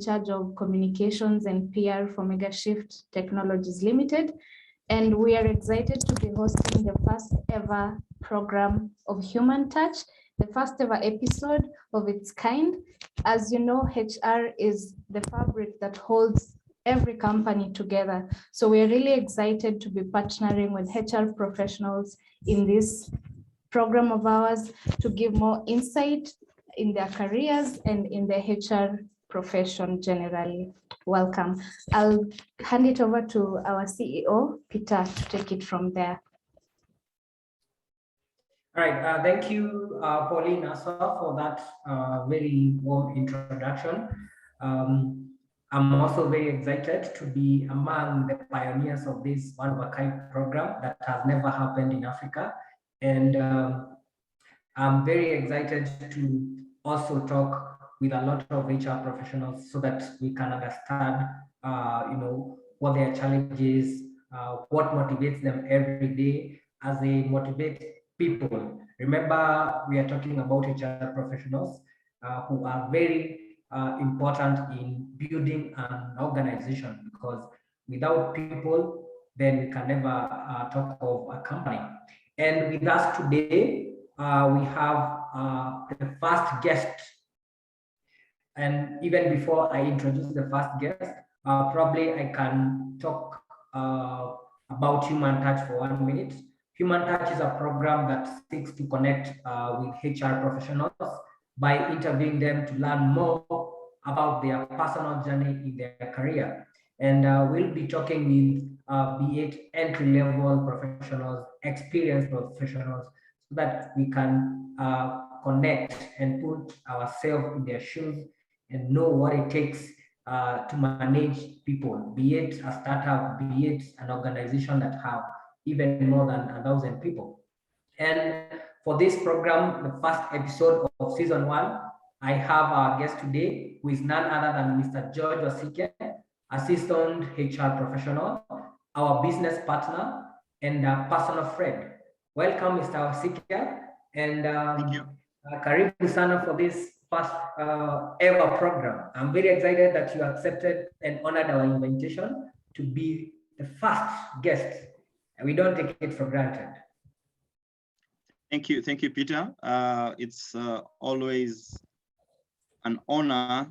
in charge of communications and PR for Megashift Technologies Limited. And we are excited to be hosting the first ever program of Human Touch, the first ever episode of its kind. As you know, HR is the fabric that holds every company together. So we're really excited to be partnering with HR professionals in this program of ours to give more insight in their careers and in the HR profession generally. Welcome. I'll hand it over to our CEO, Peter, to take it from there. All right, thank you, Pauline Aswa, for that very warm introduction. I'm also very excited to be among the pioneers of this one-of-a-kind program that has never happened in Africa. And I'm very excited to also talk with a lot of HR professionals so that we can understand, what their challenges, what motivates them every day as they motivate people. Remember, we are talking about HR professionals who are very important in building an organization, because without people, then we can never talk of a company. And with us today, we have the first guest. And even before I introduce the first guest, probably I can talk about Human Touch for 1 minute. Human Touch is a program that seeks to connect with HR professionals by interviewing them to learn more about their personal journey in their career. And we'll be talking with be it entry-level professionals, experienced professionals, so that we can connect and put ourselves in their shoes and know what it takes to manage people, be it a startup, be it an organization that have even more than 1,000 people. And for this program, the first episode of season 1, I have our guest today, who is none other than Mr. George WASIKE, assistant HR professional, our business partner, and a personal friend. Welcome, Mr. WASIKE, and thank you. Karibu sana for this first ever program. I'm very excited that you accepted and honored our invitation to be the first guest. And we don't take it for granted. Thank you, Peter. It's always an honor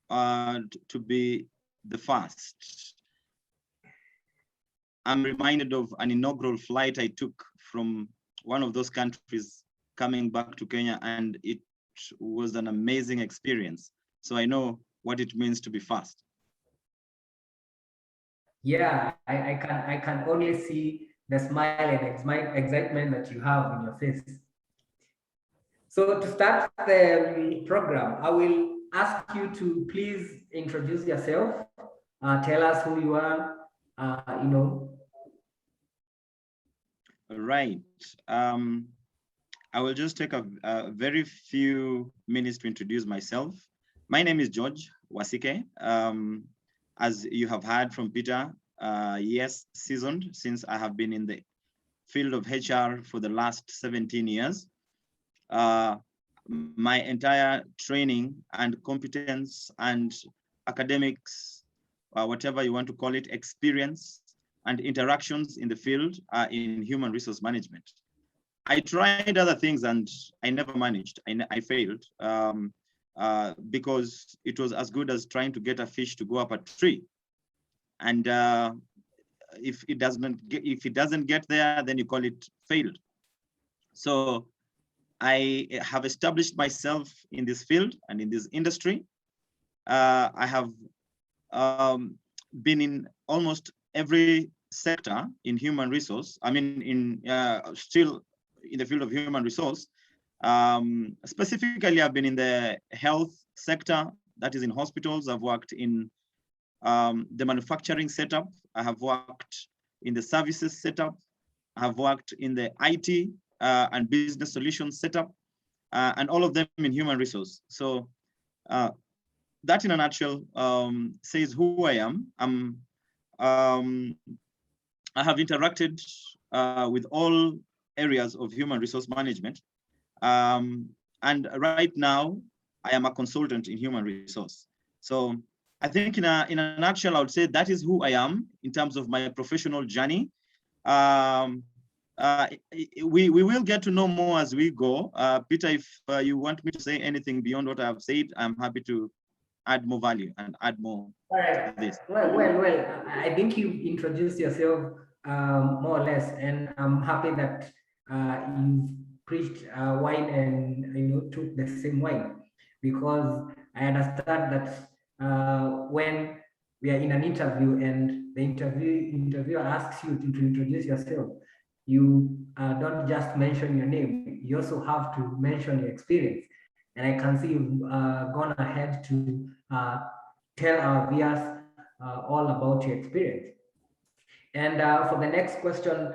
to be the first. I'm reminded of an inaugural flight I took from one of those countries coming back to Kenya, and it was an amazing experience. So I know what it means to be fast. Yeah, I can only see the smile and excitement that you have in your face. So to start the program, I will ask you to please introduce yourself, tell us who you are, Right. I will just take a very few minutes to introduce myself. My name is George WASIKE. As you have heard from Peter, yes, seasoned, since I have been in the field of HR for the last 17 years. My entire training and competence and academics, whatever you want to call it, experience and interactions in the field are in human resource management. I tried other things and I never managed. I failed because it was as good as trying to get a fish to go up a tree. And if it doesn't get there, then you call it failed. So I have established myself in this field and in this industry. I have been in almost every sector in human resource. I mean, still in the field of human resource. Specifically, I've been in the health sector, that is in hospitals. I've worked in the manufacturing setup. I have worked in the services setup. I have worked in the IT and business solutions setup, and all of them in human resource. So that in a nutshell says who I am. I have interacted with all areas of human resource management. And right now, I am a consultant in human resource. So I think in a nutshell, I would say that is who I am in terms of my professional journey. We will get to know more as we go. Peter, if you want me to say anything beyond what I have said, I'm happy to add more value and add more to this. Well, I think you introduced yourself more or less, and I'm happy that you've preached wine and took the same wine, because I understand that when we are in an interview and the interviewer asks you to introduce yourself, you don't just mention your name, you also have to mention your experience. And I can see you've gone ahead to tell our viewers all about your experience. And for the next question,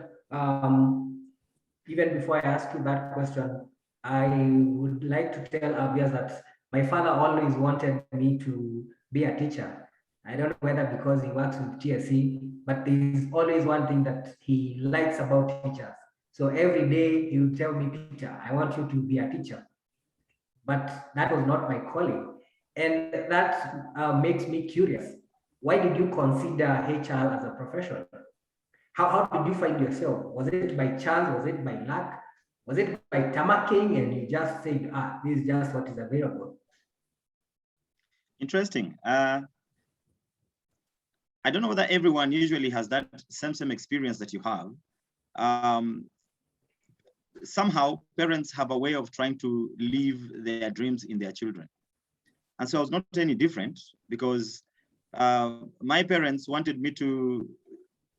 even before I ask you that question, I would like to tell our viewers that my father always wanted me to be a teacher. I don't know whether because he works with TSC, but there's always one thing that he likes about teachers. So every day he would tell me, Peter, I want you to be a teacher. But that was not my calling. And that makes me curious. Why did you consider HR as a profession? How did you find yourself? Was it by chance? Was it by luck? Was it by tamaking and you just said, this is just what is available? Interesting. I don't know whether everyone usually has that same experience that you have. Somehow parents have a way of trying to live their dreams in their children. And so I was not any different, because my parents wanted me to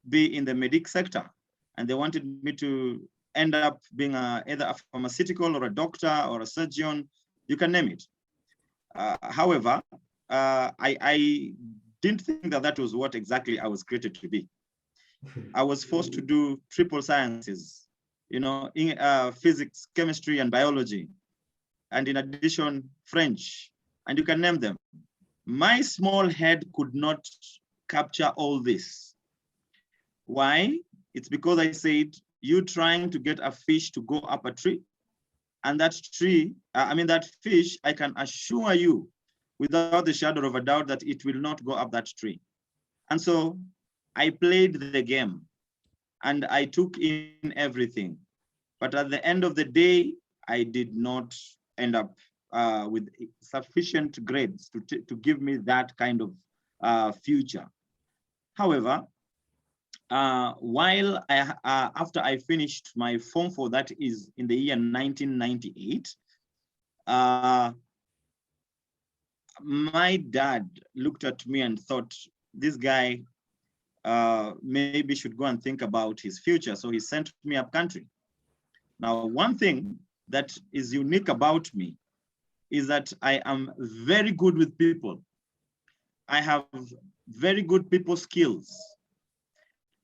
be in the medic sector, and they wanted me to end up being either a pharmaceutical or a doctor or a surgeon, you can name it. However, I didn't think that was what exactly I was created to be. I was forced to do triple sciences, in physics, chemistry, and biology, and in addition, French, and you can name them. My small head could not capture all this. Why? It's because I said, you trying to get a fish to go up a tree, and that fish, I can assure you without the shadow of a doubt that it will not go up that tree. And so I played the game and I took in everything. But at the end of the day, I did not end up with sufficient grades to give me that kind of future. However, while after I finished my Form 4, that is in the year 1998, my dad looked at me and thought, this guy maybe should go and think about his future. So he sent me up country. Now, one thing that is unique about me is that I am very good with people. I have very good people skills.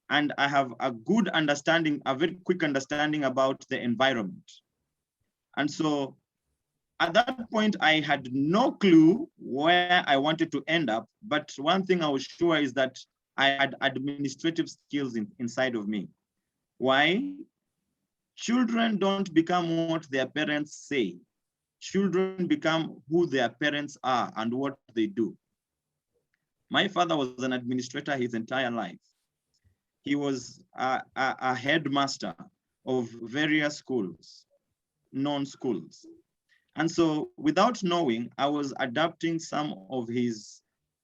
And I have a good understanding, a very quick understanding about the environment. And so at that point, I had no clue where I wanted to end up. But one thing I was sure is that I had administrative skills inside of me. Why? Children don't become what their parents say. Children become who their parents are and what they do. My father was an administrator his entire life. He was a headmaster of various schools, non-schools. And so without knowing, I was adapting some of his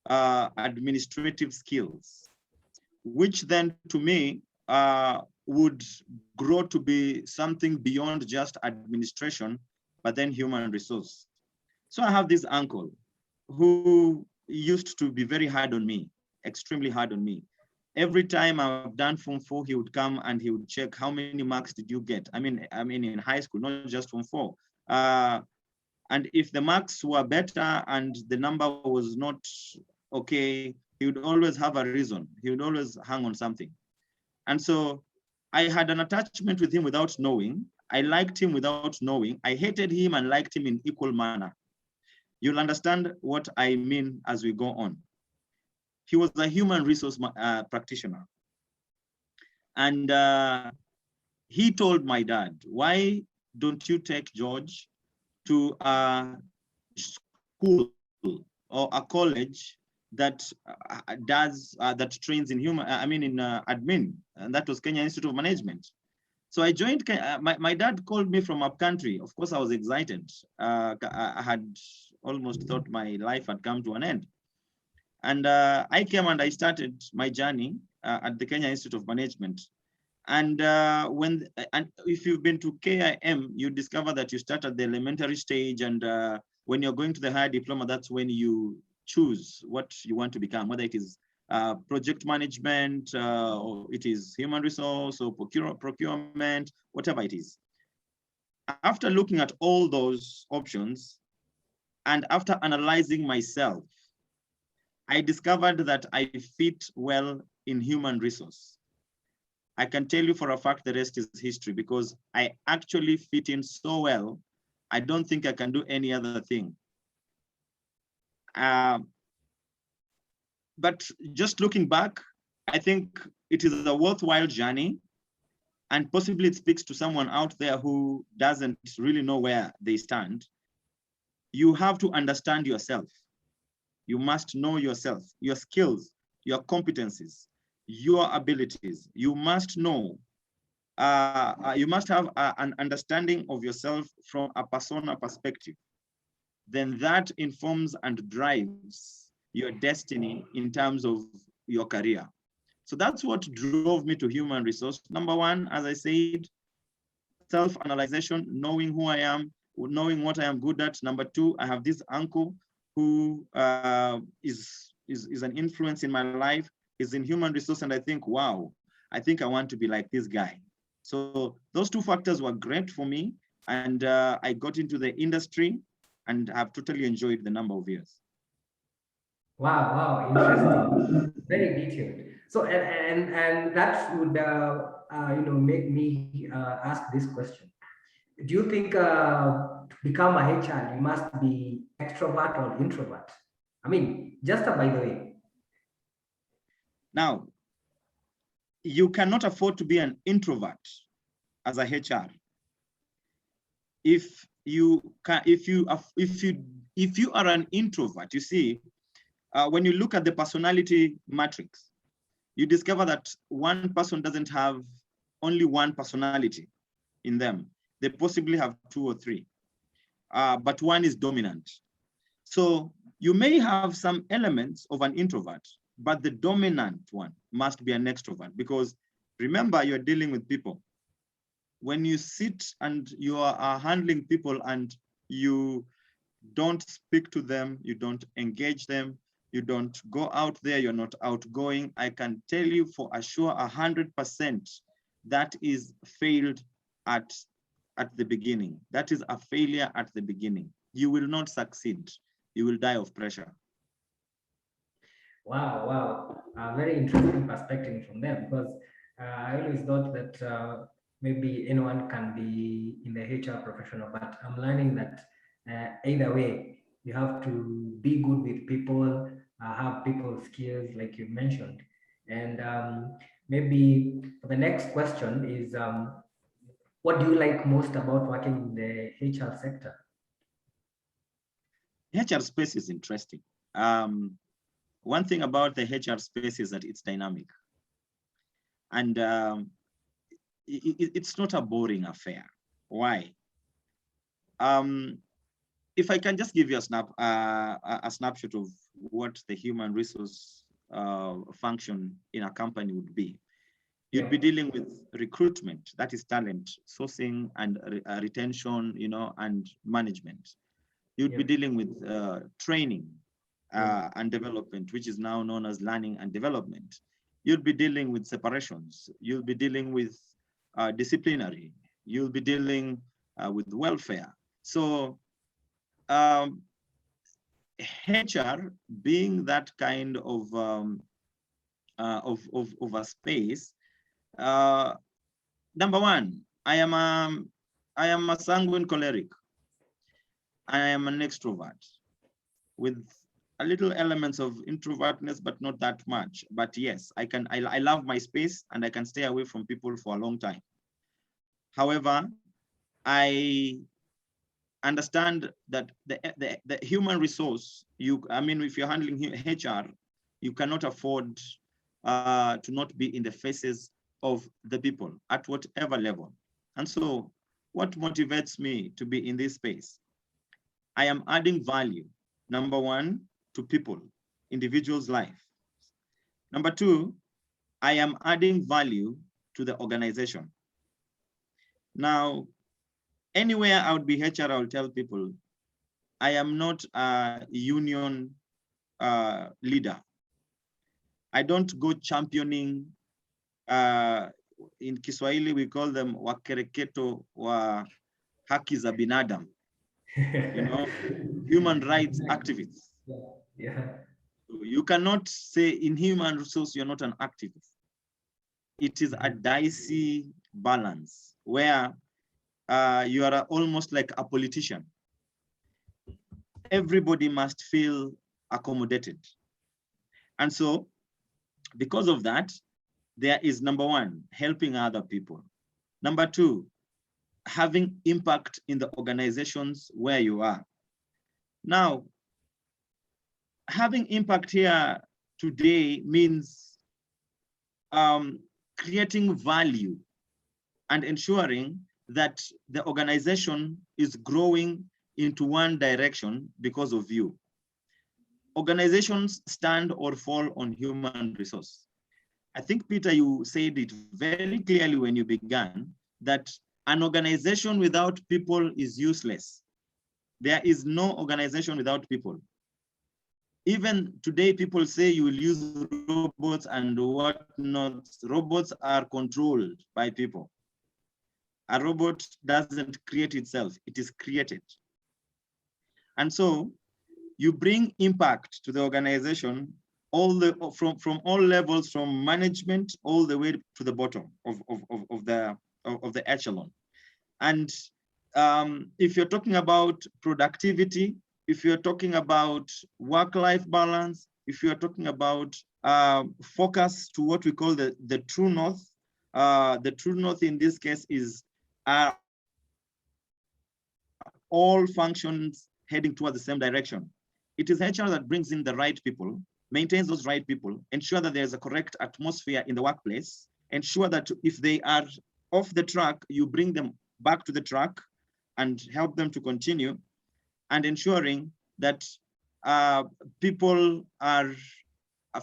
administrative skills, which then to me would grow to be something beyond just administration, but then human resource. So I have this uncle who used to be very hard on me, extremely hard on me. Every time I've done Form 4, he would come and he would check how many marks did you get. I mean in high school, not just Form 4. And if the marks were better and the number was not okay, he would always have a reason. He would always hang on something. And so I had an attachment with him without knowing. I liked him without knowing. I hated him and liked him in equal manner. You'll understand what I mean as we go on. He was a human resource practitioner. And he told my dad, why don't you take George to a school or a college that that trains in admin, and that was Kenya Institute of Management. So I joined. My dad called me from up country. Of course, I was excited. I had almost thought my life had come to an end, and I came and I started my journey at the Kenya Institute of Management. And if you've been to KIM, you discover that you start at the elementary stage, and when you're going to the higher diploma, that's when you choose what you want to become, whether it is project management, or it is human resource, or procurement, whatever it is. After looking at all those options, and after analyzing myself, I discovered that I fit well in human resource. I can tell you for a fact the rest is history, because I actually fit in so well. I don't think I can do any other thing. But just looking back, I think it is a worthwhile journey, and possibly it speaks to someone out there who doesn't really know where they stand. You have to understand yourself. You must know yourself, your skills, your competencies, your abilities. You must know, you must have an understanding of yourself from a persona perspective. Then that informs and drives your destiny in terms of your career. So that's what drove me to human resource. Number one, as I said, self-analyzation, knowing who I am, knowing what I am good at. Number two, I have this uncle who is an influence in my life, is in human resource, and I think, wow, I think I want to be like this guy. So those two factors were great for me, and I got into the industry, and I've totally enjoyed the number of years. Wow, interesting. Very detailed. So, and that would make me ask this question. Do you think to become a HR, you must be extrovert or introvert? I mean, just by the way. Now, you cannot afford to be an introvert as a HR. If you are an introvert, you see, when you look at the personality matrix, you discover that one person doesn't have only one personality in them. They possibly have two or three, but one is dominant. So you may have some elements of an introvert, but the dominant one must be an extrovert, because remember, you're dealing with people. When you sit and you are handling people and you don't speak to them, you don't engage them, you don't go out there, you're not outgoing, I can tell you for a sure 100% that is failed at the beginning. That is a failure at the beginning. You will not succeed. You will die of pressure. Wow. Very interesting perspective from there, because I always thought that maybe anyone can be in the HR professional, but I'm learning that either way, you have to be good with people, have people skills like you mentioned. And maybe the next question is, what do you like most about working in the HR sector? HR space is interesting. One thing about the HR space is that it's dynamic. And it's not a boring affair. Why? If I can just give you a snapshot of what the human resource function in a company would be. You'd be dealing with recruitment, that is talent, sourcing and retention, and management. You'd be dealing with training and development, which is now known as learning and development. You'll be dealing with separations. You'll be dealing with disciplinary. You'll be dealing with welfare. So HR being that kind of a space, number one, I am a sanguine choleric. I am an extrovert with a little elements of introvertness, but not that much. But yes, I love my space and I can stay away from people for a long time. However, I understand that the human resource, if you're handling HR, you cannot afford to not be in the faces of the people at whatever level. And so what motivates me to be in this space? I am adding value, number one, to people, individuals' life. Number two, I am adding value to the organization. Now, anywhere I would be HR, I will tell people, I am not a union leader. I don't go championing, in Kiswahili, we call them wakereketo wa haki za binadamu, you know, human rights activists. Yeah. You cannot say in human resource, you're not an activist. It is a dicey balance where you are almost like a politician. Everybody must feel accommodated. And so because of that, there is number one, helping other people. Number two, having impact in the organizations where you are. Now, having impact here today means creating value and ensuring that the organization is growing into one direction because of you. Organizations stand or fall on human resource. I think, Peter, you said it very clearly when you began that an organization without people is useless. There is no organization without people. Even today, people say you will use robots and whatnot. Robots are controlled by people. A robot doesn't create itself, it is created. And so you bring impact to the organization from all levels, from management all the way to the bottom of the echelon. And if you're talking about productivity, if you're talking about work-life balance, if you're talking about focus to what we call the true north in this case is all functions heading towards the same direction. It is HR that brings in the right people, maintains those right people, ensure that there's a correct atmosphere in the workplace, ensure that if they are off the track, you bring them back to the track and help them to continue, and ensuring that people are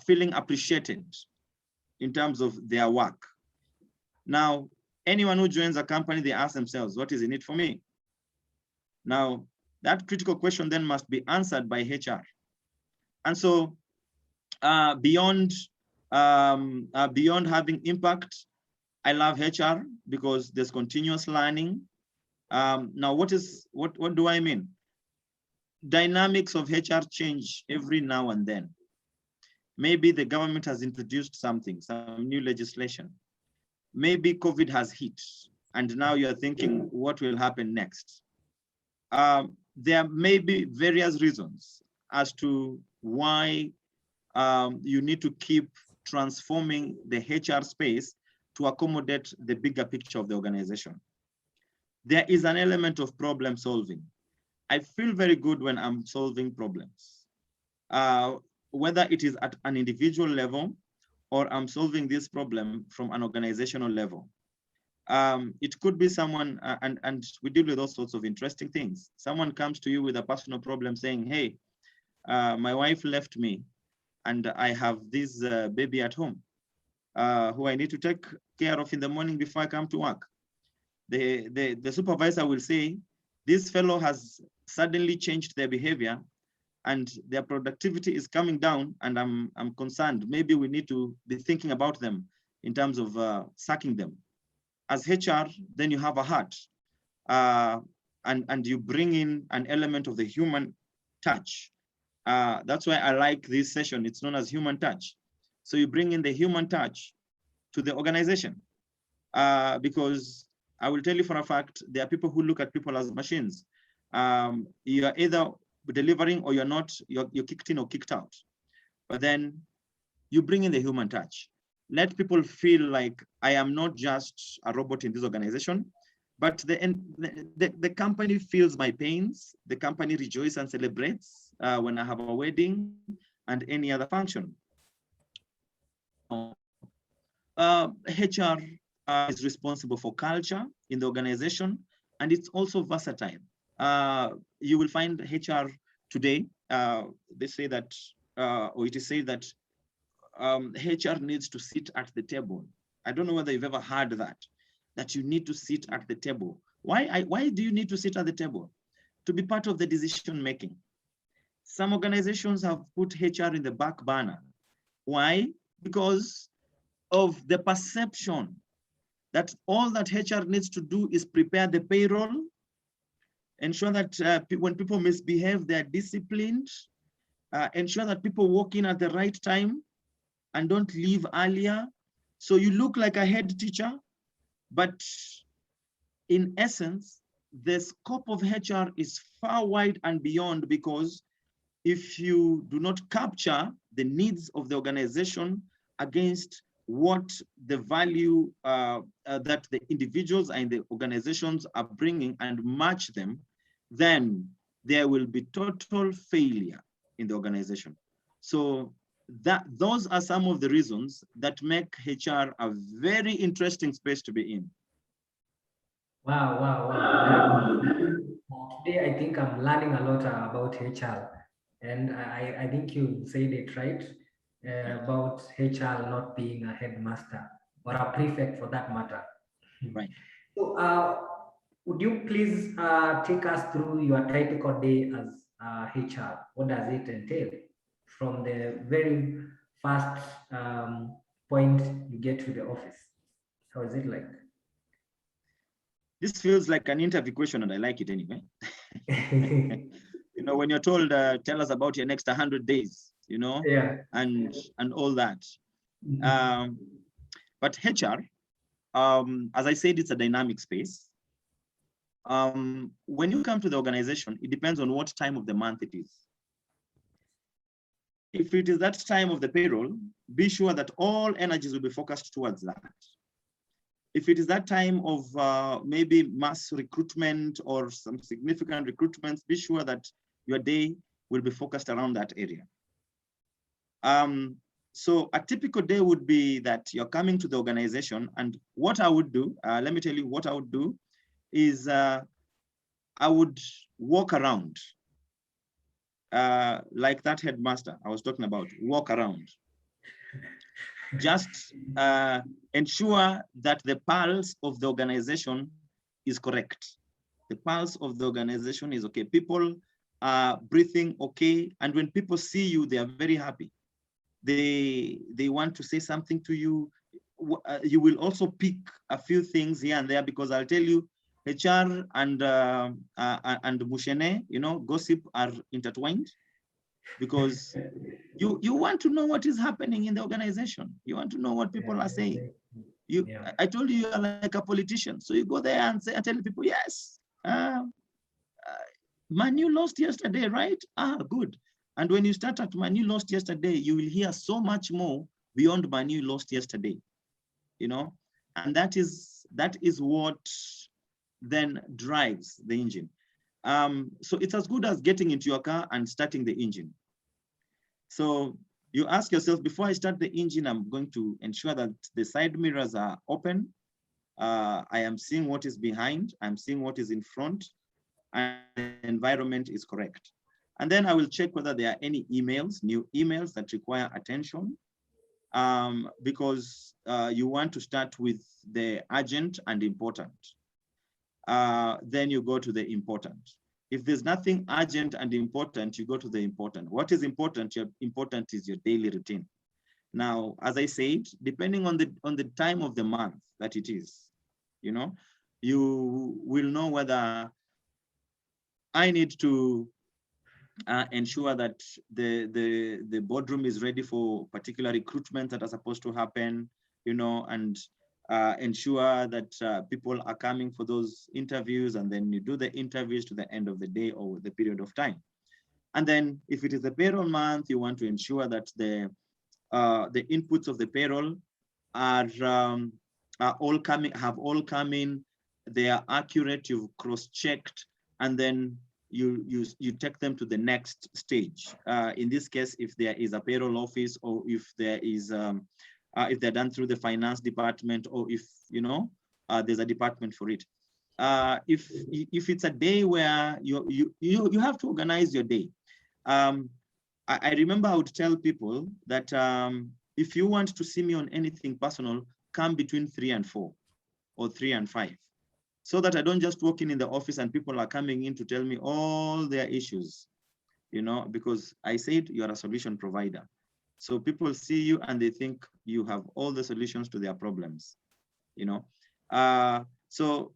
feeling appreciated in terms of their work. Now, anyone who joins a company, they ask themselves, what is in it for me? Now, that critical question then must be answered by HR. And so beyond having impact, I love HR because there's continuous learning. Now, what do I mean? Dynamics of HR change every now and then. Maybe the government has introduced something, some new legislation. Maybe COVID has hit, and now you're thinking, what will happen next? There may be various reasons as to why you need to keep transforming the HR space to accommodate the bigger picture of the organization. There is an element of problem solving. I feel very good when I'm solving problems, whether it is at an individual level or I'm solving this problem from an organizational level. It could be someone, and we deal with all sorts of interesting things. Someone comes to you with a personal problem saying, hey, my wife left me and I have this baby at home who I need to take care of in the morning before I come to work. The supervisor will say, this fellow has suddenly changed their behavior and their productivity is coming down, and I'm concerned. Maybe we need to be thinking about them in terms of sacking them. As HR, then you have a heart, and you bring in an element of the human touch. That's why I like this session. It's known as human touch. So you bring in the human touch to the organization, because I will tell you for a fact, there are people who look at people as machines. You are either delivering or you're not, you're kicked in or kicked out. But then you bring in the human touch. Let people feel like I am not just a robot in this organization, but the company feels my pains. The company rejoices and celebrates when I have a wedding and any other function. HR is responsible for culture in the organization, and it's also versatile. You will find HR today, they say that, or it is said that HR needs to sit at the table. I don't know whether you've ever heard that you need to sit at the table. Why do you need to sit at the table? To be part of the decision making. Some organizations have put HR in the back burner. Why? Because of the perception that all that HR needs to do is prepare the payroll, ensure that when people misbehave, they're disciplined, ensure that people walk in at the right time and don't leave earlier. So you look like a head teacher, but in essence, the scope of HR is far wide and beyond, because if you do not capture the needs of the organization against what the value that the individuals and the organizations are bringing and match them, then there will be total failure in the organization. So those are some of the reasons that make HR a very interesting space to be in. Wow, wow, wow. Today, I think I'm learning a lot about HR. And I think you said it right, about HR not being a headmaster or a prefect for that matter. Right. So would you please take us through your typical day as HR? What does it entail from the very first point you get to the office? How is it like? This feels like an interview question, and I like it anyway. You know, when you're told, tell us about your next 100 days, you know, Yeah. and all that. But HR, as I said, it's a dynamic space. When you come to the organization, it depends on what time of the month it is. If it is that time of the payroll, be sure that all energies will be focused towards that. If it is that time of maybe mass recruitment or some significant recruitments, be sure that your day will be focused around that area. So a typical day would be that you're coming to the organization, and what I would do, let me tell you what I would do is I would walk around like that headmaster I was talking about, walk around. Just ensure that the pulse of the organization is correct. The pulse of the organization is okay. People are breathing okay. And when people see you, they are very happy. They want to say something to you. You will also pick a few things here and there, because I'll tell you, HR and Mushene, you know, gossip are intertwined, because you want to know what is happening in the organization. You want to know what people are saying. I told you are like a politician, so you go there and say, and tell people, yes, Manu lost yesterday, right? Good. And when you start at Manu lost yesterday, you will hear so much more beyond Manu lost yesterday, you know, and that is what then drives the engine. So it's as good as getting into your car and starting the engine. So you ask yourself, before I start the engine, I'm going to ensure that the side mirrors are open. I am seeing what is behind, I'm seeing what is in front, and the environment is correct. And then I will check whether there are any emails, new emails that require attention, because you want to start with the urgent and important. Then you go to the important. If there's nothing urgent and important, you go to the important. What is important? Your important is your daily routine. Now, as I said, depending on the time of the month that it is, you know, you will know whether I need to ensure that the boardroom is ready for particular recruitment that are supposed to happen, you know, and ensure that people are coming for those interviews, and then you do the interviews to the end of the day or the period of time. And then if it is the payroll month, you want to ensure that the inputs of the payroll are all coming, have all come in, they are accurate, you've cross-checked, and then you take them to the next stage. In this case, if there is a payroll office, or if there is if they're done through the finance department, or if, there's a department for it. If it's a day where you have to organize your day. I remember I would tell people that if you want to see me on anything personal, come between 3 and 4 or 3 and 5, so that I don't just walk in the office and people are coming in to tell me all their issues, because I said you are a solution provider. So people see you and they think you have all the solutions to their problems, So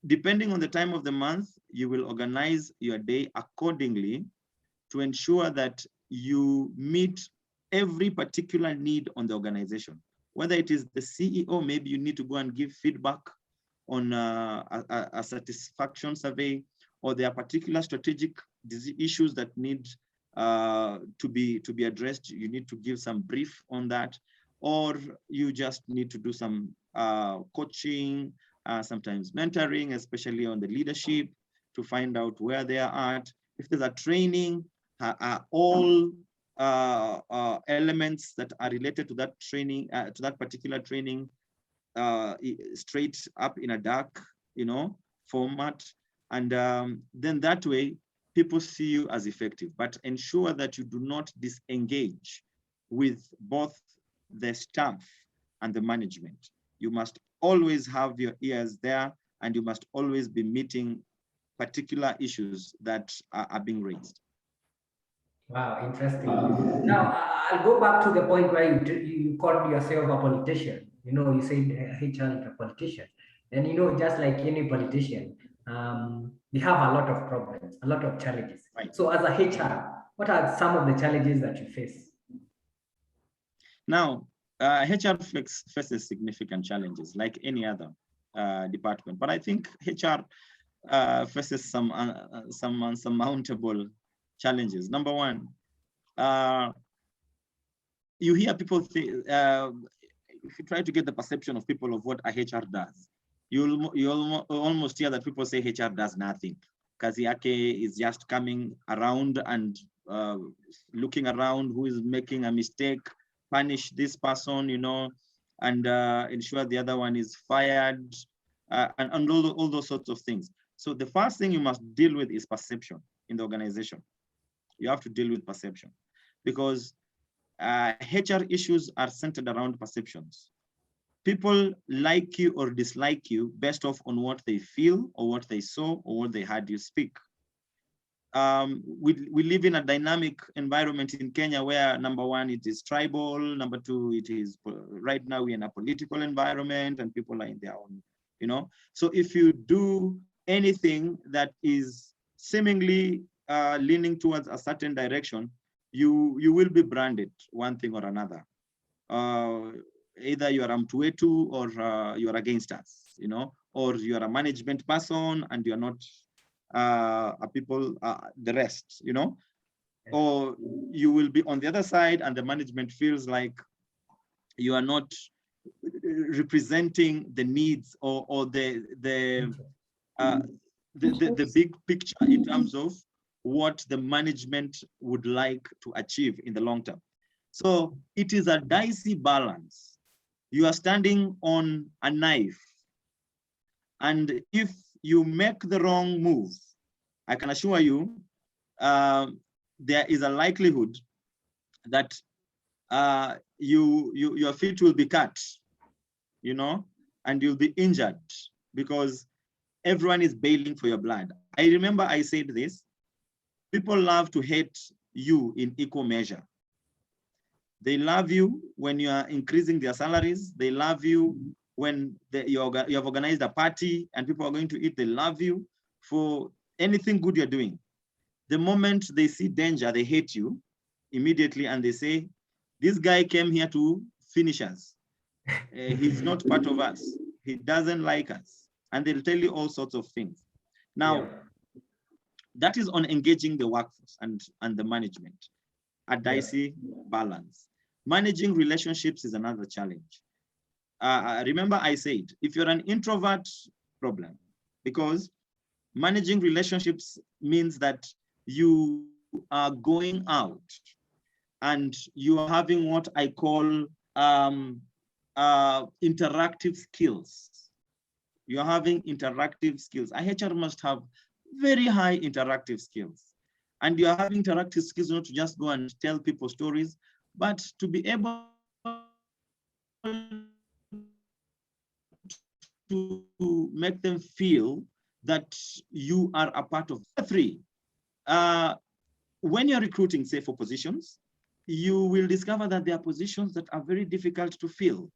depending on the time of the month, you will organize your day accordingly to ensure that you meet every particular need on the organization. Whether it is the CEO, maybe you need to go and give feedback on a satisfaction survey, or there are particular strategic issues that need to be addressed. You need to give some brief on that, or you just need to do some coaching, sometimes mentoring, especially on the leadership, to find out where they are at. If there's a training, all elements that are related to that training, to that particular training, straight up in a dark, format. And then that way, people see you as effective. But ensure that you do not disengage with both the staff and the management. You must always have your ears there, and you must always be meeting particular issues that are being raised. Wow, interesting. Now, I'll go back to the point where you called yourself a politician. You said HR is a politician. And, just like any politician, we have a lot of problems, a lot of challenges. Right. So as a HR, what are some of the challenges that you face? Now, HR faces significant challenges like any other department, but I think HR faces some unsurmountable challenges. Number one, you hear people think, if you try to get the perception of people of what a HR does, you'll almost hear that people say HR does nothing. Kazi yake is just coming around and looking around who is making a mistake, punish this person, and ensure the other one is fired, and all those sorts of things. So the first thing you must deal with is perception in the organization. You have to deal with perception, because HR issues are centered around perceptions. People like you or dislike you based off on what they feel or what they saw or what they heard you speak. We live in a dynamic environment in Kenya where, number one, it is tribal. Number two, it is right now we're in a political environment and people are in their own, So if you do anything that is seemingly leaning towards a certain direction, you will be branded one thing or another. Either you are Mtuetu or you are against us, or you are a management person and you are not people, the rest, or you will be on the other side and the management feels like you are not representing the needs or the big picture in terms of what the management would like to achieve in the long term. So it is a dicey balance. You are standing on a knife, and if you make the wrong move, I can assure you there is a likelihood that your feet will be cut, and you'll be injured because everyone is bailing for your blood. I remember I said this, people love to hate you in equal measure. They love you when you are increasing their salaries. They love you when you have organized a party and people are going to eat. They love you for anything good you're doing. The moment they see danger, they hate you immediately and they say, this guy came here to finish us. He's not part of us. He doesn't like us. And they'll tell you all sorts of things. Now, that is on engaging the workforce and the management, a dicey balance. Managing relationships is another challenge. Remember I said, if you're an introvert, problem, because managing relationships means that you are going out and you are having what I call interactive skills. You're having interactive skills. A HR must have very high interactive skills. And you're having interactive skills not to just go and tell people stories, but to be able to make them feel that you are a part of. Three, when you're recruiting, say, for positions, you will discover that there are positions that are very difficult to fill,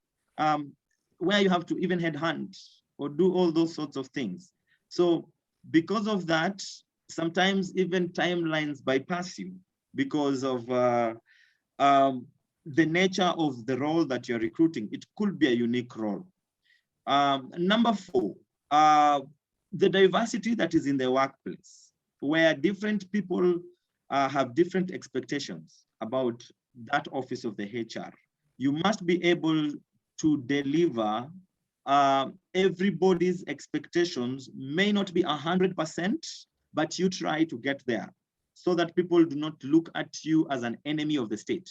where you have to even headhunt or do all those sorts of things. So because of that, sometimes even timelines bypass you because of the nature of the role that you're recruiting. It could be a unique role. Number four, the diversity that is in the workplace, where different people have different expectations about that office of the HR. You must be able to deliver everybody's expectations. May not be 100%, but you try to get there so that people do not look at you as an enemy of the state.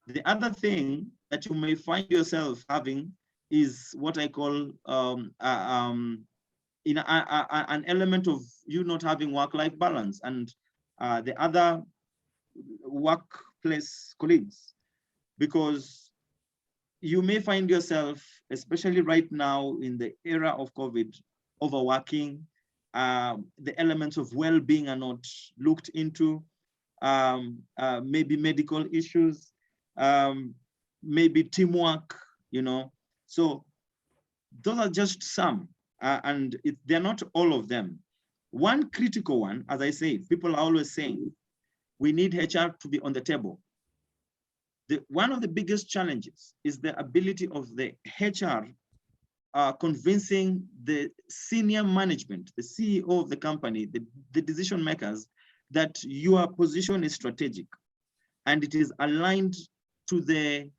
The other thing that you may find yourself having is what I call an element of you not having work-life balance and the other workplace colleagues, because you may find yourself, especially right now in the era of COVID, overworking. The elements of well-being are not looked into, maybe medical issues, maybe teamwork, you know. So those are just some, and they're not all of them. One critical one, as I say, people are always saying, we need HR to be on the table. One of the biggest challenges is the ability of the HR convincing the senior management, the CEO of the company, the decision makers, that your position is strategic and it is aligned to the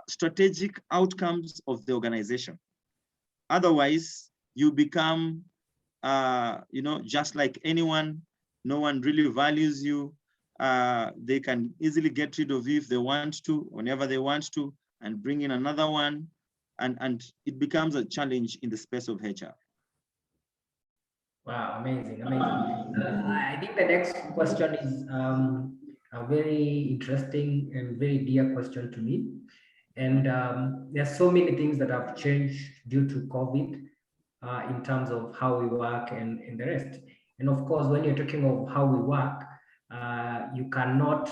strategic outcomes of the organization. Otherwise, you become, you know, just like anyone. No one really values you. They can easily get rid of you if they want to, whenever they want to, and bring in another one. And it becomes a challenge in the space of HR. Wow, amazing, amazing. I think the next question is a very interesting and very dear question to me. And there are so many things that have changed due to COVID in terms of how we work and the rest. And of course, when you're talking of how we work, you cannot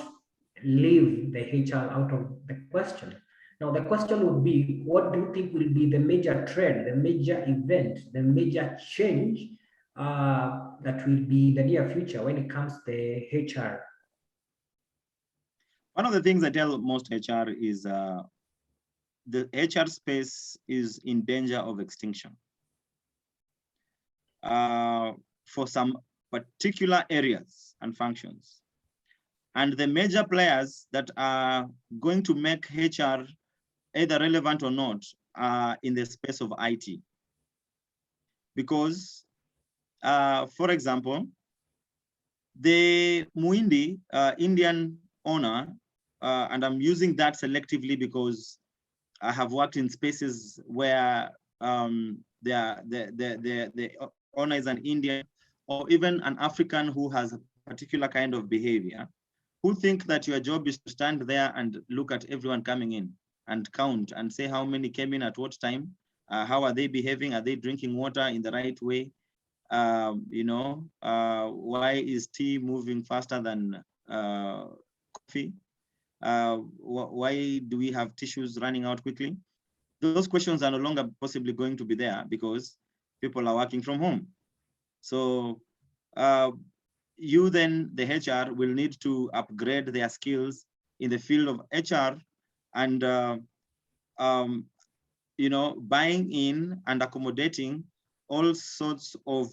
leave the HR out of the question. Now, the question would be, what do you think will be the major trend, the major event, the major change that will be in the near future when it comes to the HR? One of the things I tell most HR is the HR space is in danger of extinction for some particular areas and functions. And the major players that are going to make HR either relevant or not are in the space of IT. Because, for example, the Muindi Indian owner, and I'm using that selectively because I have worked in spaces where the owner is an Indian or even an African who has a particular kind of behavior, who think that your job is to stand there and look at everyone coming in and count and say how many came in at what time, how are they behaving, are they drinking water in the right way, you know, why is tea moving faster than coffee? Why do we have tissues running out quickly? Those questions are no longer possibly going to be there because people are working from home. So you then, the HR, will need to upgrade their skills in the field of HR and, you know, buying in and accommodating all sorts of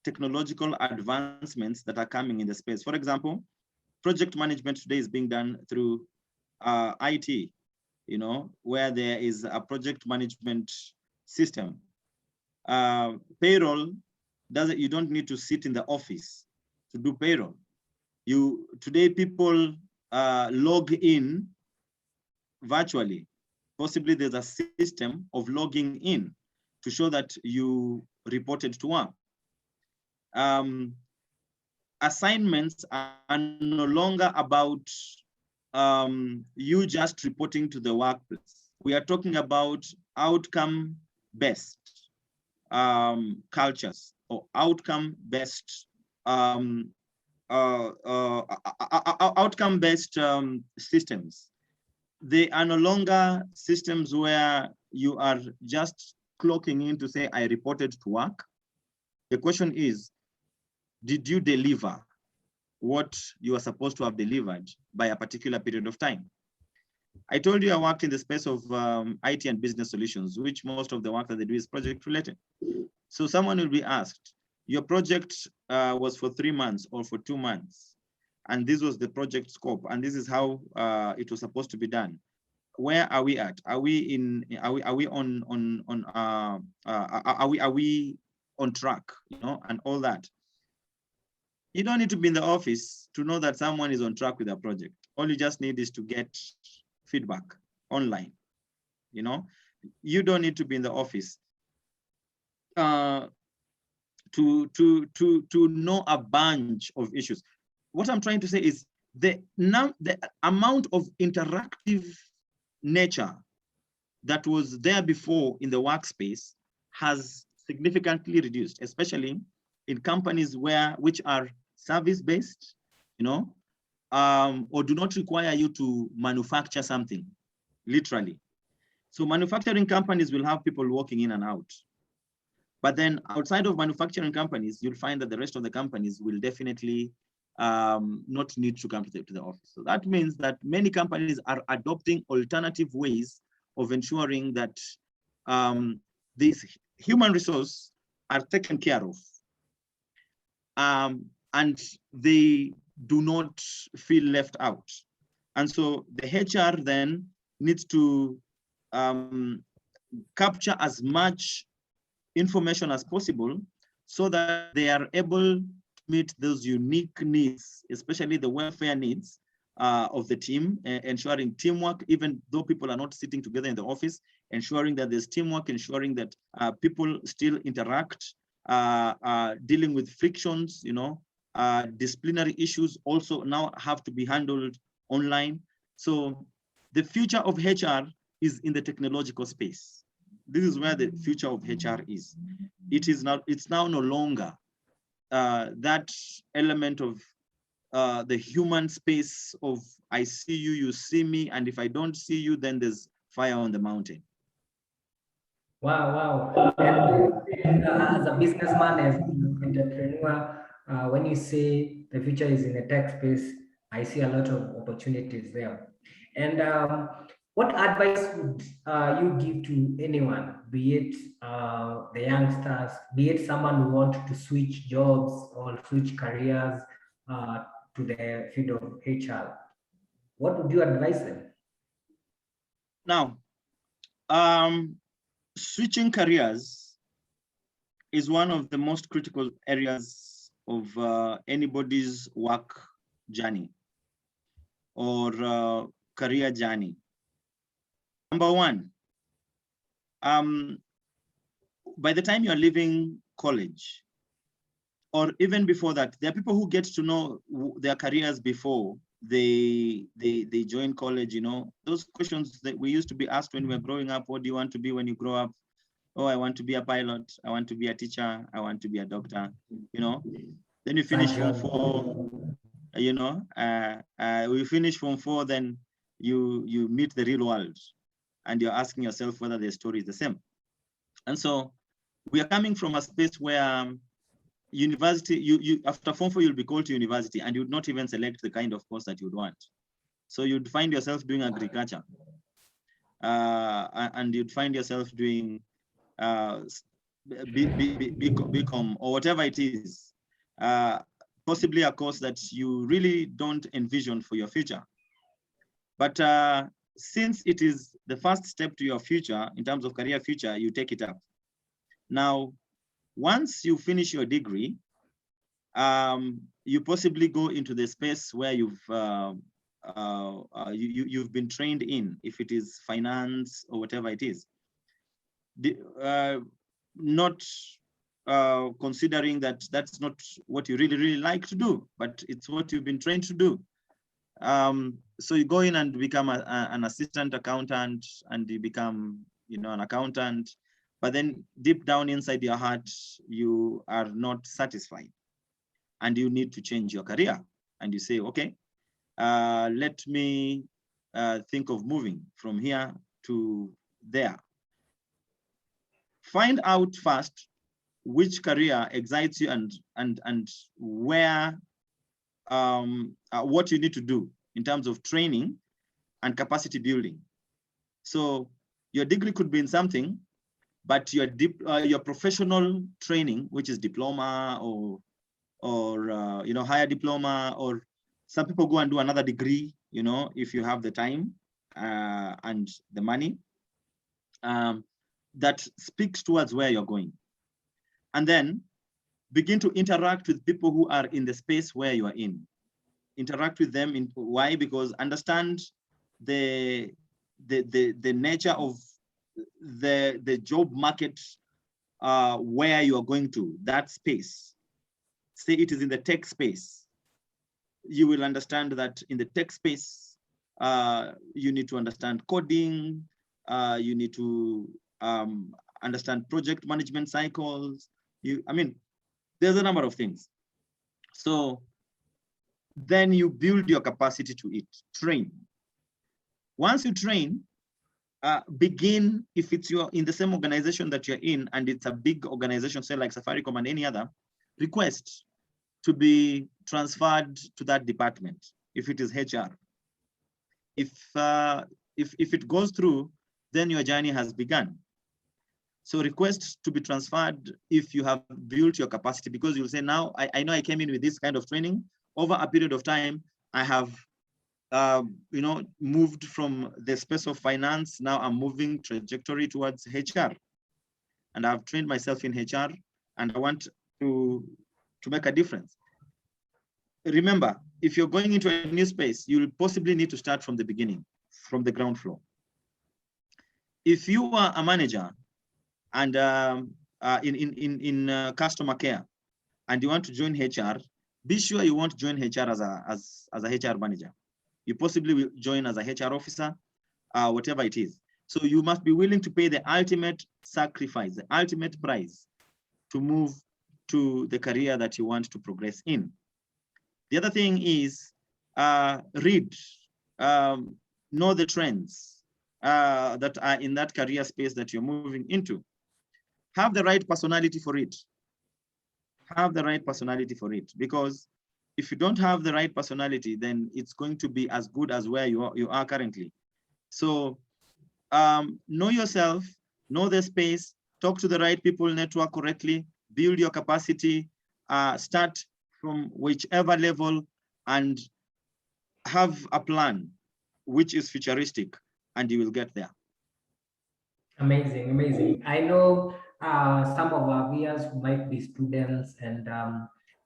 technological advancements that are coming in the space. For example, project management today is being done through IT, you know, where there is a project management system. Payroll, you don't need to sit in the office to do payroll. Today people log in virtually. possibly there's a system of logging in to show that you reported to work. Assignments are no longer about you just reporting to the workplace. We are talking about outcome-based cultures or outcome-based outcome-based systems. They are no longer systems where you are just clocking in to say, I reported to work. The question is, did you deliver what you are supposed to have delivered by a particular period of time? I told you I worked in the space of IT and business solutions, which most of the work that they do is project related. So someone will be asked, your project was for 3 months or for 2 months, and this was the project scope, and this is how it was supposed to be done. Where are we at? Are we in? Are we on track? You know, and all that. You don't need to be in the office to know that someone is on track with a project. All you just need is to get feedback online. You know, you don't need to be in the office to know a bunch of issues. What I'm trying to say is the amount of interactive nature that was there before in the workspace has significantly reduced, especially in companies which are service-based, you know, or do not require you to manufacture something, literally. So manufacturing companies will have people walking in and out. But then outside of manufacturing companies, you'll find that the rest of the companies will definitely not need to come to the office. So that means that many companies are adopting alternative ways of ensuring that these human resources are taken care of. And they do not feel left out. And so the HR then needs to capture as much information as possible so that they are able to meet those unique needs, especially the welfare needs of the team, ensuring teamwork, even though people are not sitting together in the office, ensuring that there's teamwork, ensuring that people still interact, dealing with frictions, you know, disciplinary issues also now have to be handled online. So the future of HR is in the technological space. This is where the future of HR is. It's now no longer that element of the human space of I see you, you see me, and if I don't see you, then there's fire on the mountain. Wow, wow. And as a businessman, as an entrepreneur, when you say the future is in the tech space, I see a lot of opportunities there. And what advice would you give to anyone, be it the youngsters, be it someone who wants to switch jobs or switch careers to the field of HR? What would you advise them? Now, switching careers is one of the most critical areas of anybody's work journey or career journey. Number one, by the time you're leaving college, or even before that, there are people who get to know their careers before they join college. You know, those questions that we used to be asked when we were growing up: what do you want to be when you grow up? Oh, I want to be a pilot, I want to be a teacher, I want to be a doctor, you know. Then you finish Form 4, you know, we finish Form 4, then you meet the real world and you're asking yourself whether the story is the same. And so we are coming from a space where university, you after Form 4, you'll be called to university and you would not even select the kind of course that you'd want. So you'd find yourself doing agriculture and you'd find yourself doing BCom or whatever it is, possibly a course that you really don't envision for your future. But since it is the first step to your future in terms of career future, you take it up. Now, once you finish your degree, you possibly go into the space where you've you've been trained in, if it is finance or whatever it is. Not considering that that's not what you really like to do, but it's what you've been trained to do. So you go in and become an assistant accountant, and you become, an accountant, but then deep down inside your heart, you are not satisfied, and you need to change your career. And you say, okay, let me think of moving from here to there. Find out first which career excites you, and where, what you need to do in terms of training and capacity building. So your degree could be in something, but your professional training, which is diploma or higher diploma, or some people go and do another degree, if you have the time and the money, that speaks towards where you're going. And then begin to interact with people who are in the space where you are in. Interact with them. Why? Because understand the nature of the job market where you are going to, that space. Say it is in the tech space. You will understand that in the tech space, you need to understand coding, you need to understand project management cycles. There's a number of things. So then you build your capacity to it, train. Once you train, begin, if it's in the same organization that you're in, and it's a big organization, say like Safaricom and any other, request to be transferred to that department, if it is HR. If it goes through, then your journey has begun. So request to be transferred if you have built your capacity, because you'll say, now I know I came in with this kind of training. Over a period of time, I have moved from the space of finance. Now I'm moving trajectory towards HR, and I've trained myself in HR, and I want to make a difference. Remember, if you're going into a new space, you'll possibly need to start from the beginning, from the ground floor. If you are a manager and in customer care, and you want to join HR, be sure you won't join HR as a HR manager. You possibly will join as a HR officer, whatever it is. So you must be willing to pay the ultimate sacrifice, the ultimate price, to move to the career that you want to progress in. The other thing is read, know the trends that are in that career space that you're moving into. Have the right personality for it. Have the right personality for it, because if you don't have the right personality, then it's going to be as good as where you are currently. So know yourself, know the space, talk to the right people, network correctly, build your capacity, start from whichever level, and have a plan which is futuristic, and you will get there. Amazing, amazing. I know some of our viewers who might be students and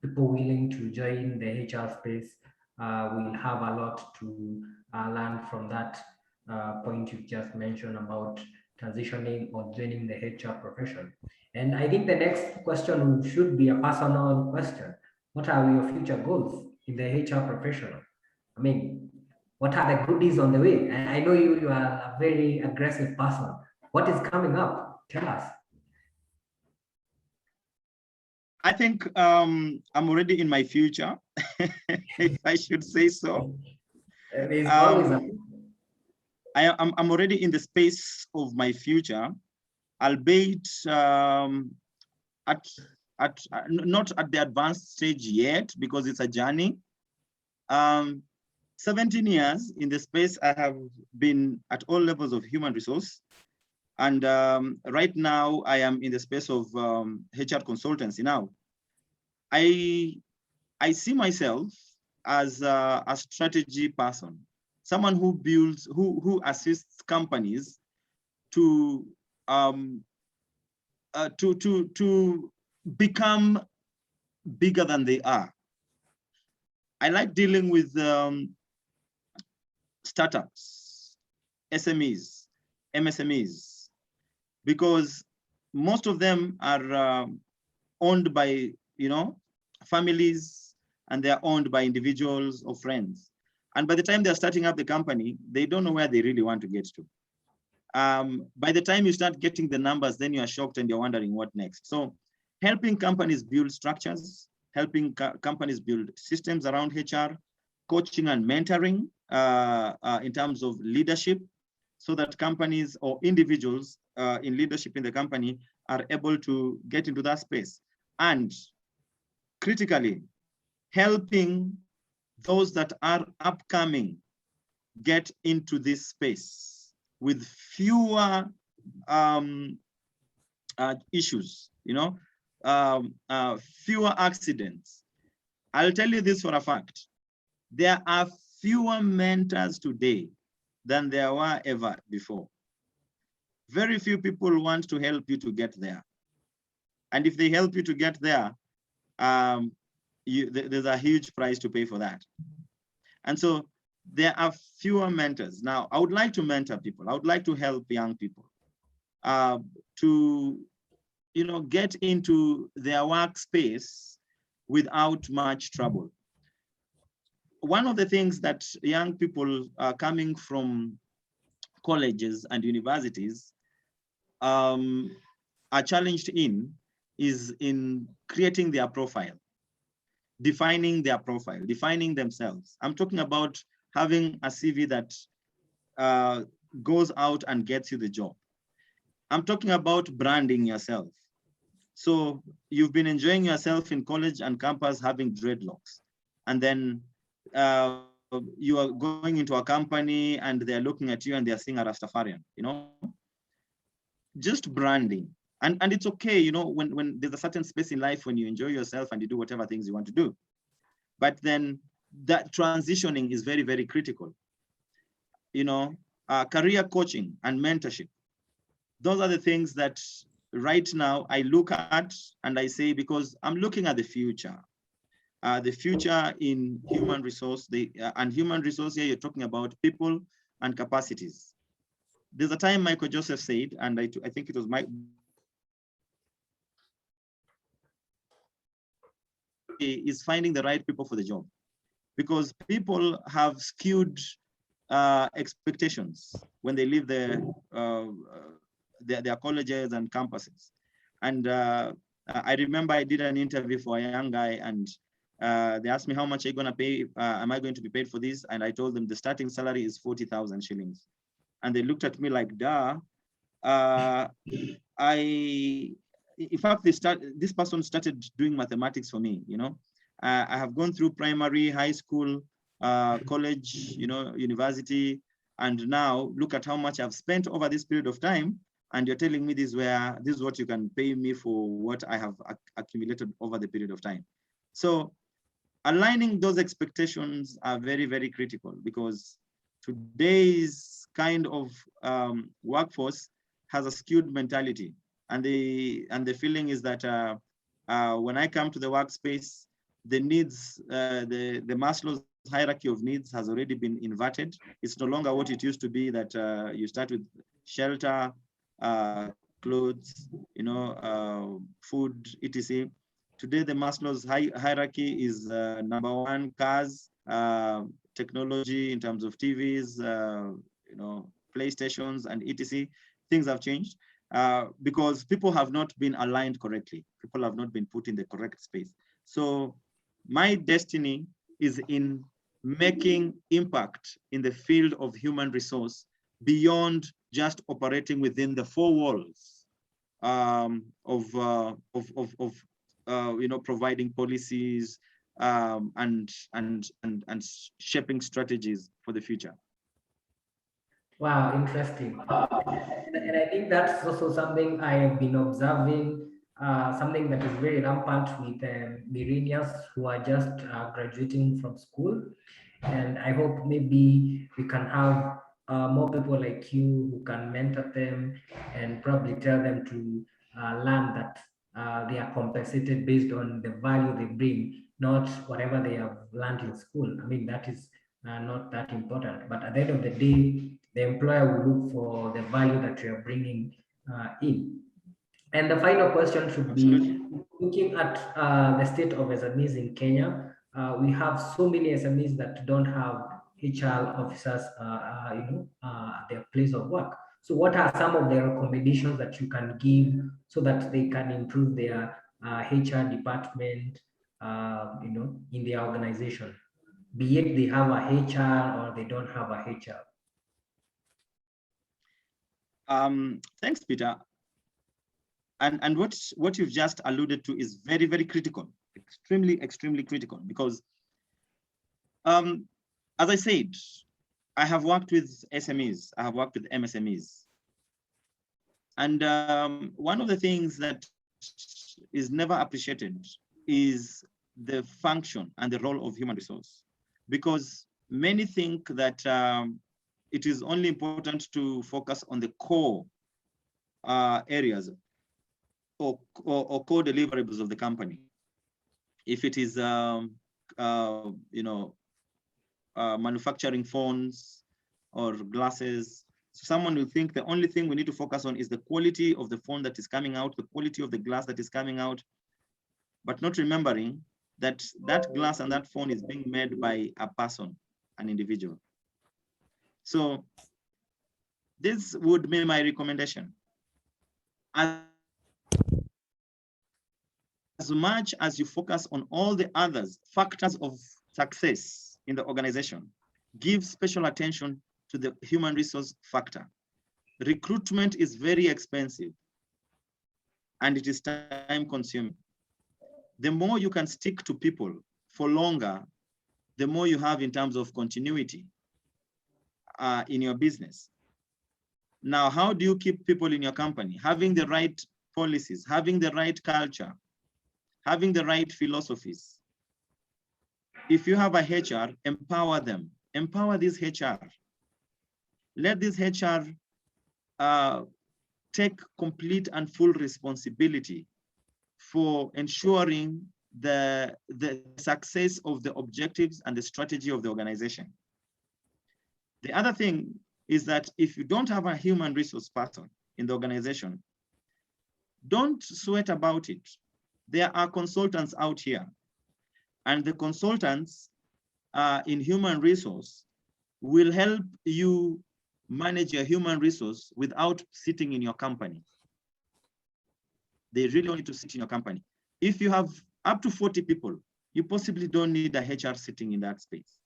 people willing to join the HR space will have a lot to learn from that point you just mentioned about transitioning or joining the HR profession. And I think the next question should be a personal question. What are your future goals in the HR professional? I mean, what are the goodies on the way? And I know you are a very aggressive person. What is coming up? Tell us. I think I'm already in my future, if I should say so. I'm already in the space of my future, albeit not at the advanced stage yet, because it's a journey. 17 years in the space, I have been at all levels of human resource. And right now, I am in the space of HR consultancy now. I see myself as a strategy person, someone who builds, who assists companies to become bigger than they are. I like dealing with startups, SMEs, MSMEs, because most of them are owned by, families, and they are owned by individuals or friends. And by the time they're starting up the company, they don't know where they really want to get to. By the time you start getting the numbers, then you are shocked and you're wondering what next. So helping companies build structures, helping companies build systems around HR, coaching and mentoring in terms of leadership, so that companies or individuals in leadership in the company are able to get into that space. And critically, helping those that are upcoming get into this space with fewer issues, fewer accidents. I'll tell you this for a fact. There are fewer mentors today than there were ever before. Very few people want to help you to get there. And if they help you to get there, there's a huge price to pay for that. And so there are fewer mentors. Now, I would like to mentor people. I would like to help young people to, get into their workspace without much trouble. One of the things that young people coming from colleges and universities are challenged in is in creating their profile, defining their profile, defining themselves. I'm talking about having a CV that goes out and gets you the job. I'm talking about branding yourself. So you've been enjoying yourself in college and campus having dreadlocks, and then you are going into a company and they're looking at you and they're seeing a Rastafarian, just branding. And it's okay, when there's a certain space in life when you enjoy yourself and you do whatever things you want to do. But then that transitioning is very, very critical. Career coaching and mentorship. Those are the things that right now I look at and I say, because I'm looking at the future in human resource. And human resource here, you're talking about people and capacities. There's a time Michael Joseph said, and I think it was Mike, is finding the right people for the job, because people have skewed expectations when they leave their colleges and campuses. And I remember I did an interview for a young guy, and they asked me, how much are you going to pay? Am I going to be paid for this? And I told them the starting salary is 40,000 shillings. And they looked at me like, duh. In fact, this person started doing mathematics for me, I have gone through primary, high school, college, university, and now look at how much I've spent over this period of time, and you're telling me this is what you can pay me for what I have accumulated over the period of time. So aligning those expectations are very, very critical, because today's kind of workforce has a skewed mentality, and the feeling is that when I come to the workspace, the needs, the Maslow's hierarchy of needs has already been inverted. It's no longer what it used to be, that you start with shelter, clothes, food, etc. Today, the Maslow's hierarchy is number one, cars, technology in terms of TVs, PlayStations and etc. Things have changed because people have not been aligned correctly. People have not been put in the correct space. So my destiny is in making impact in the field of human resource beyond just operating within the four walls of providing policies and shaping strategies for the future. Wow, interesting. And I think that's also something I have been observing, something that is very rampant with millennials who are just graduating from school. And I hope maybe we can have more people like you who can mentor them and probably tell them to learn that they are compensated based on the value they bring, not whatever they have learned in school. I mean, that is not that important. But at the end of the day, the employer will look for the value that you are bringing in. And the final question should Absolutely. be looking at the state of SMEs in Kenya. We have so many SMEs that don't have HR officers, at their place of work. So, what are some of the recommendations that you can give so that they can improve their HR department, in their organization, be it they have a HR or they don't have a HR? Thanks, Peter. And what you've just alluded to is very, very critical, extremely critical, because as I said, I have worked with SMEs, I have worked with MSMEs. And one of the things that is never appreciated is the function and the role of human resource, because many think that it is only important to focus on the core areas or core deliverables of the company. If it is, manufacturing phones or glasses, someone will think the only thing we need to focus on is the quality of the phone that is coming out, the quality of the glass that is coming out, but not remembering that that glass and that phone is being made by a person, an individual. So this would be my recommendation. As much as you focus on all the others factors of success in the organization, give special attention to the human resource factor. Recruitment is very expensive and it is time consuming. The more you can stick to people for longer, the more you have in terms of continuity in your business. Now, how do you keep people in your company? Having the right policies, having the right culture, having the right philosophies. If you have a HR, empower them. Empower this HR. Let this HR take complete and full responsibility for ensuring the success of the objectives and the strategy of the organization. The other thing is that if you don't have a human resource person in the organization, don't sweat about it. There are consultants out here, and the consultants in human resource will help you manage your human resource without sitting in your company. They really need to sit in your company. If you have up to 40 people, you possibly don't need a HR sitting in that space.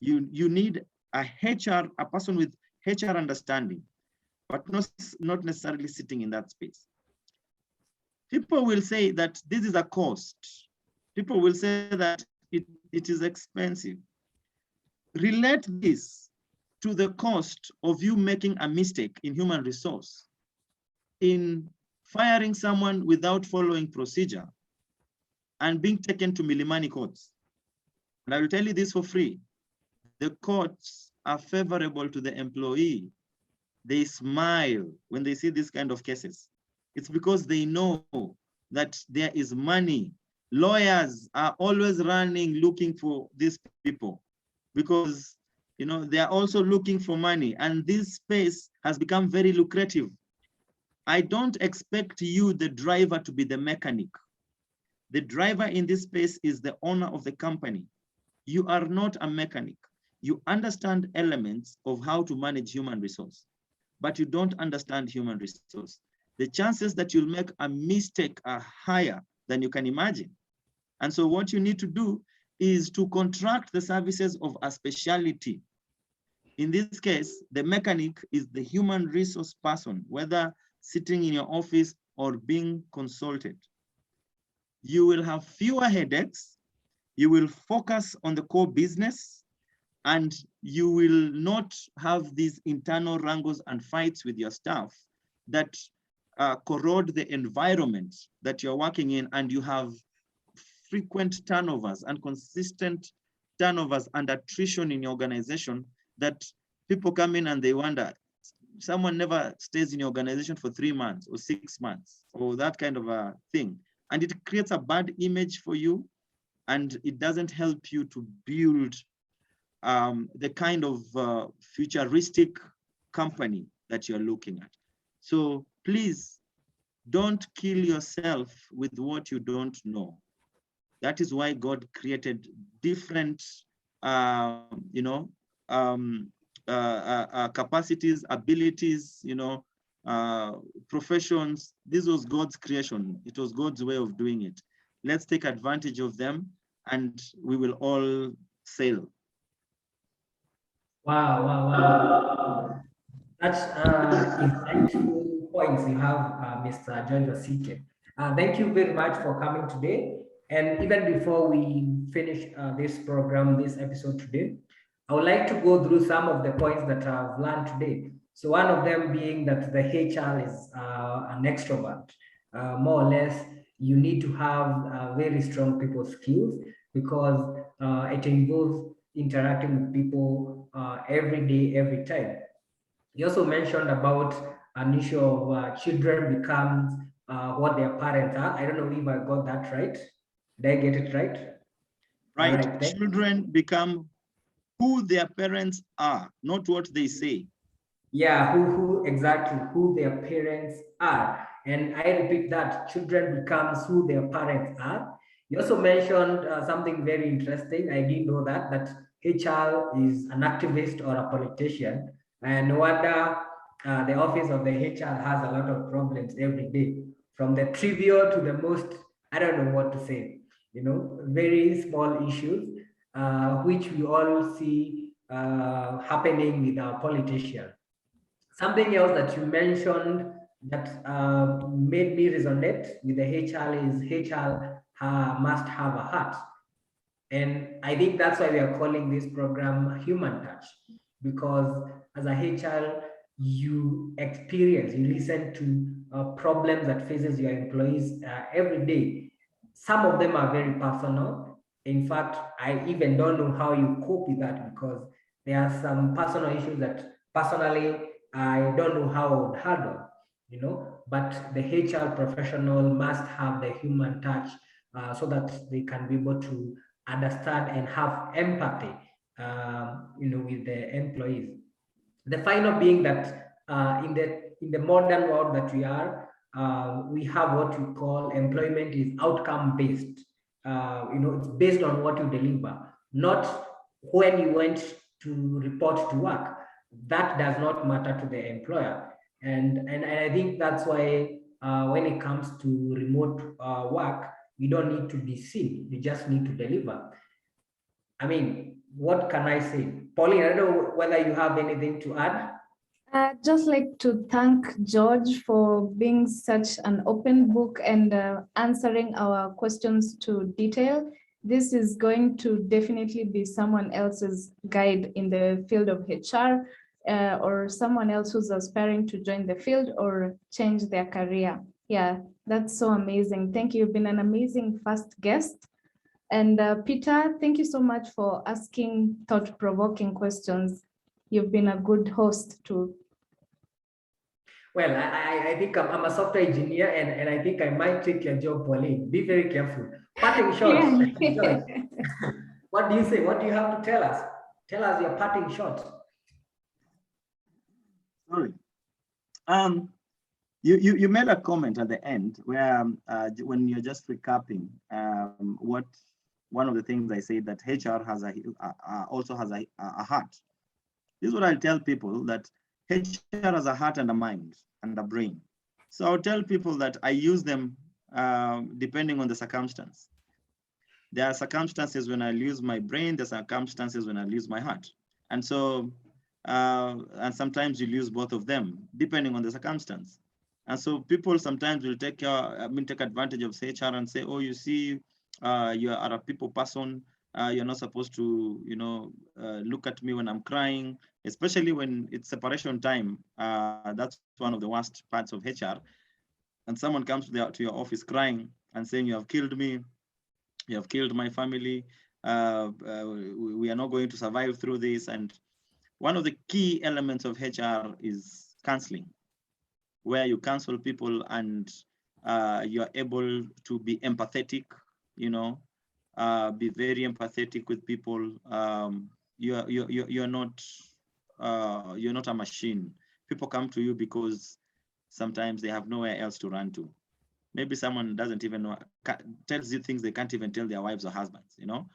You need a HR, a person with HR understanding, but not necessarily sitting in that space. People will say that this is a cost. People will say that it is expensive. Relate this to the cost of you making a mistake in human resource, in firing someone without following procedure and being taken to Milimani courts. And I will tell you this for free. The courts are favorable to the employee. They smile when they see this kind of cases. It's because they know that there is money. Lawyers are always running, looking for these people because they are also looking for money, and this space has become very lucrative. I don't expect you, the driver, to be the mechanic. The driver in this space is the owner of the company. You are not a mechanic. You understand elements of how to manage human resource, but you don't understand human resource. The chances that you'll make a mistake are higher than you can imagine. And so what you need to do is to contract the services of a specialty. In this case, the mechanic is the human resource person, whether sitting in your office or being consulted. You will have fewer headaches, you will focus on the core business, and you will not have these internal wrangles and fights with your staff that corrode the environment that you're working in, and you have frequent turnovers and consistent turnovers and attrition in your organization that people come in and they wonder, someone never stays in your organization for 3 months or 6 months or that kind of a thing. And it creates a bad image for you, and it doesn't help you to build the kind of futuristic company that you're looking at. So please don't kill yourself with what you don't know. That is why God created different, you know, capacities, abilities, you know, professions. This was God's creation. It was God's way of doing it. Let's take advantage of them and we will all sail. Wow, wow, wow. That's insightful points you have, Mr. George WASIKE. Thank you very much for coming today. And even before we finish this program, this episode today, I would like to go through some of the points that I've learned today. So one of them being that the HR is an extrovert. More or less, you need to have very strong people skills because it involves interacting with people every day, every time. You also mentioned about an issue of children becomes what their parents are. I don't know if I got that right. Did I get it right? All Right? right. Children become who their parents are, not what they say. Yeah, who exactly who their parents are. And I repeat that children becomes who their parents are. You also mentioned something very interesting. I didn't know that HR is an activist or a politician. And no wonder the office of the HR has a lot of problems every day, from the trivial to the most, I don't know what to say, you know, very small issues, which we all see happening with our politicians. Something else that you mentioned that made me resonate with the HR is HR must have a heart. And I think that's why we are calling this program Human Touch, because as a HR, you experience, you listen to problems that faces your employees every day. Some of them are very personal. In fact, I even don't know how you cope with that because there are some personal issues that personally I don't know how I would handle, you know, but the HR professional must have the human touch so that they can be able to understand and have empathy, you know, with the employees. The final being that in the modern world that we have what we call employment is outcome based. You know, it's based on what you deliver, not when you went to report to work. That does not matter to the employer, and I think that's why when it comes to remote work, you don't need to be seen. You just need to deliver. I mean, what can I say? Pauline, I don't know whether you have anything to add. I'd just like to thank George for being such an open book and answering our questions to detail. This is going to definitely be someone else's guide in the field of HR or someone else who's aspiring to join the field or change their career. Yeah, that's so amazing. Thank you. You've been an amazing first guest. And Peter, thank you so much for asking thought-provoking questions. You've been a good host too. Well, I think I'm a software engineer and I think I might take your job, Pauline. Be very careful. Parting shots. Yeah. What do you say? What do you have to tell us? Tell us your parting shot. Sorry. You made a comment at the end where when you're just recapping what one of the things I said that HR has also has a heart. This is what I'll tell people, that HR has a heart and a mind and a brain. So I'll tell people that I use them depending on the circumstance. There are circumstances when I use my brain, there are circumstances when I use my heart. And so, and sometimes you use both of them depending on the circumstance. And so people sometimes will take advantage of HR and say, oh, you see, you are a people person. You're not supposed to, look at me when I'm crying, especially when it's separation time. That's one of the worst parts of HR. And someone comes to your office crying and saying, you have killed me, you have killed my family. We are not going to survive through this. And one of the key elements of HR is counseling, where you counsel people and you're able to be empathetic, be very empathetic with people, you're not a machine. People come to you because sometimes they have nowhere else to run to. Maybe someone doesn't even know, tells you things they can't even tell their wives or husbands, you know?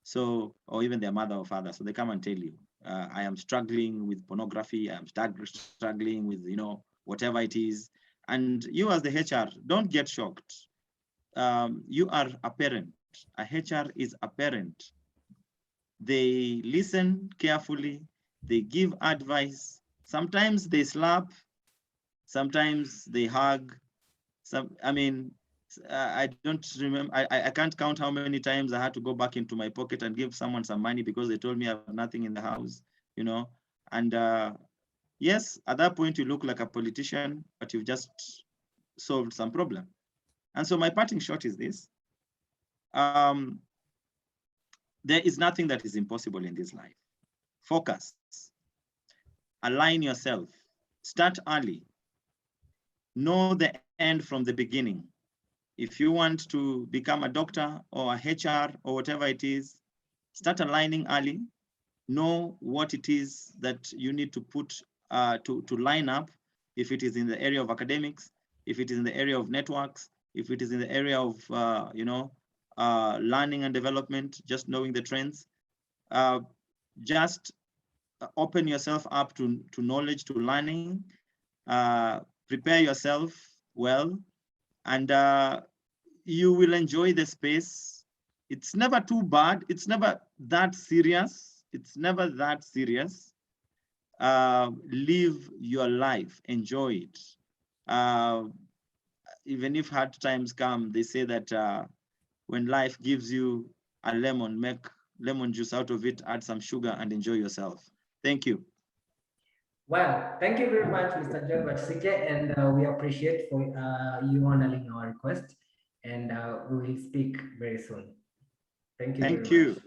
So, or even their mother or father. So they come and tell you, I am struggling with pornography. I am struggling with, you know, whatever it is. And you as the HR, don't get shocked. You are a parent. A HR is a parent. They listen carefully. They give advice. Sometimes they slap. Sometimes they hug. I don't remember. I can't count how many times I had to go back into my pocket and give someone some money because they told me I have nothing in the house, you know. And yes, at that point you look like a politician, but you've just solved some problem. And so my parting shot is this: there is nothing that is impossible in this life. Focus, align yourself, start early, know the end from the beginning. If you want to become a doctor or a HR or whatever it is, start aligning early, know what it is that you need to put to line up. If it is in the area of academics, if it is in the area of networks, if it is in the area of learning and development, just knowing the trends, just open yourself up to knowledge, to learning, prepare yourself well, and you will enjoy the space. It's never too bad. It's never that serious. It's never that serious. Live your life, enjoy it. Even if hard times come, they say that when life gives you a lemon, make lemon juice out of it, add some sugar and enjoy yourself. Thank you. Well, thank you very much, Mr. John WASIKE, and we appreciate for you honoring our request, and we will speak very soon. Thank you very much.